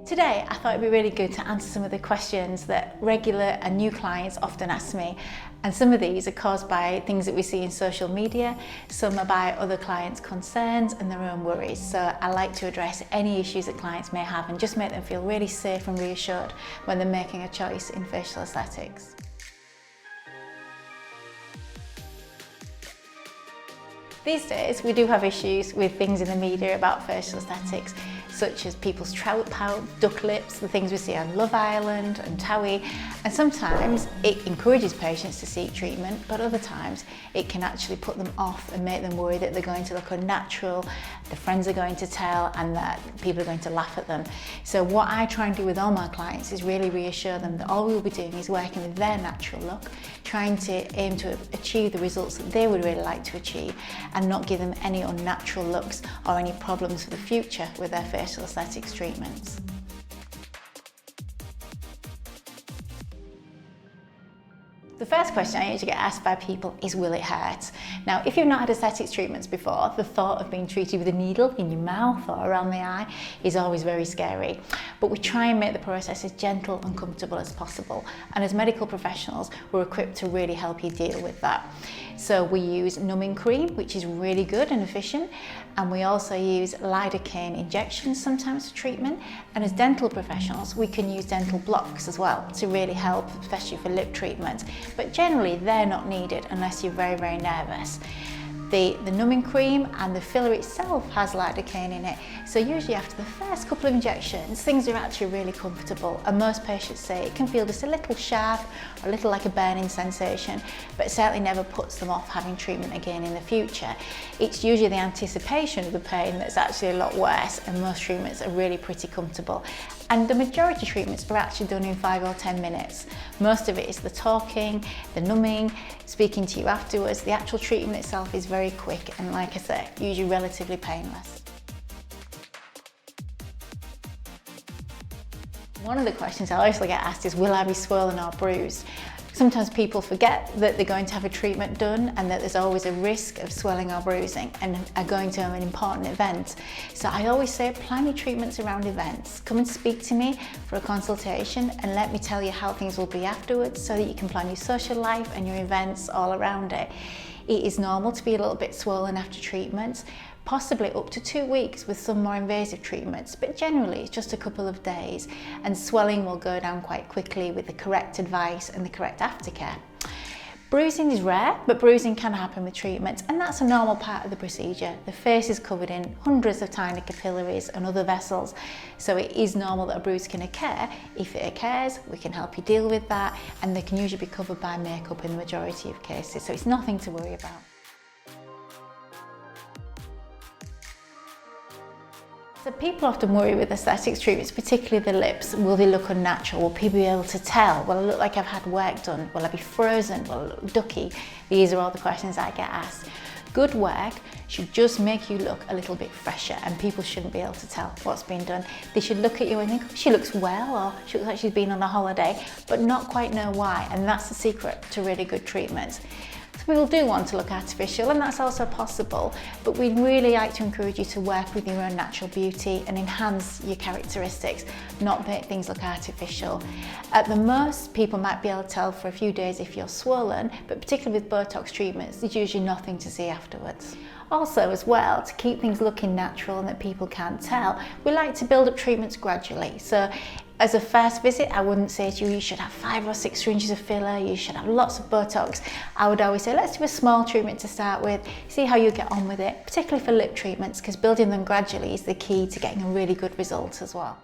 Today, I thought it'd be really good to answer some of the questions that regular and new clients often ask me. And some of these are caused by things that we see in social media, some are by other clients' concerns and their own worries. So I like to address any issues that clients may have and just make them feel really safe and reassured when they're making a choice in facial aesthetics. These days, we do have issues with things in the media about facial aesthetics, such as people's trout pout, duck lips, the things we see on Love Island and Towie, and sometimes it encourages patients to seek treatment, but other times it can actually put them off and make them worry that they're going to look unnatural, their friends are going to tell, and that people are going to laugh at them. So what I try and do with all my clients is really reassure them that all we'll be doing is working with their natural look, trying to aim to achieve the results that they would really like to achieve, and not give them any unnatural looks or any problems for the future with their facial aesthetics treatments. The first question I usually get asked by people is, will it hurt? Now, if you've not had aesthetics treatments before, the thought of being treated with a needle in your mouth or around the eye is always very scary. But we try and make the process as gentle and comfortable as possible. And as medical professionals, we're equipped to really help you deal with that. So we use numbing cream, which is really good and efficient. And we also use lidocaine injections sometimes for treatment. And as dental professionals, we can use dental blocks as well to really help, especially for lip treatment. But generally they're not needed unless you're very, very nervous. The numbing cream and the filler itself has lidocaine in it, so usually after the first couple of injections things are actually really comfortable, and most patients say it can feel just a little sharp or a little like a burning sensation, but it certainly never puts them off having treatment again in the future. It's usually the anticipation of the pain that's actually a lot worse, and most treatments are really pretty comfortable. And the majority of treatments are actually done in 5 or 10 minutes. Most of it is the talking, the numbing, speaking to you afterwards. The actual treatment itself is very quick and, like I say, usually relatively painless. One of the questions I also get asked is, will I be swollen or bruised? Sometimes people forget that they're going to have a treatment done and that there's always a risk of swelling or bruising and are going to an important event. So I always say, plan your treatments around events. Come and speak to me for a consultation and let me tell you how things will be afterwards so that you can plan your social life and your events all around it. It is normal to be a little bit swollen after treatments, possibly up to 2 weeks with some more invasive treatments, but generally it's just a couple of days, and swelling will go down quite quickly with the correct advice and the correct aftercare. Bruising is rare, but bruising can happen with treatments, and that's a normal part of the procedure. The face is covered in hundreds of tiny capillaries and other vessels, so it is normal that a bruise can occur. If it occurs, we can help you deal with that, and they can usually be covered by makeup in the majority of cases, so it's nothing to worry about. So people often worry with aesthetics treatments, particularly the lips. Will they look unnatural? Will people be able to tell? Will I look like I've had work done? Will I be frozen? Will I look ducky? These are all the questions I get asked. Good work should just make you look a little bit fresher, and people shouldn't be able to tell what's been done. They should look at you and think, oh, she looks well, or she looks like she's been on a holiday, but not quite know why, and that's the secret to really good treatments. People do want to look artificial, and that's also possible, but we'd really like to encourage you to work with your own natural beauty and enhance your characteristics, not make things look artificial. At the most, people might be able to tell for a few days if you're swollen, but particularly with Botox treatments, there's usually nothing to see afterwards. Also, as well, to keep things looking natural and that people can't tell, we like to build up treatments gradually. So as a first visit, I wouldn't say to you, you should have 5 or 6 syringes of filler, you should have lots of Botox. I would always say, let's do a small treatment to start with, see how you get on with it, particularly for lip treatments, because building them gradually is the key to getting a really good result as well.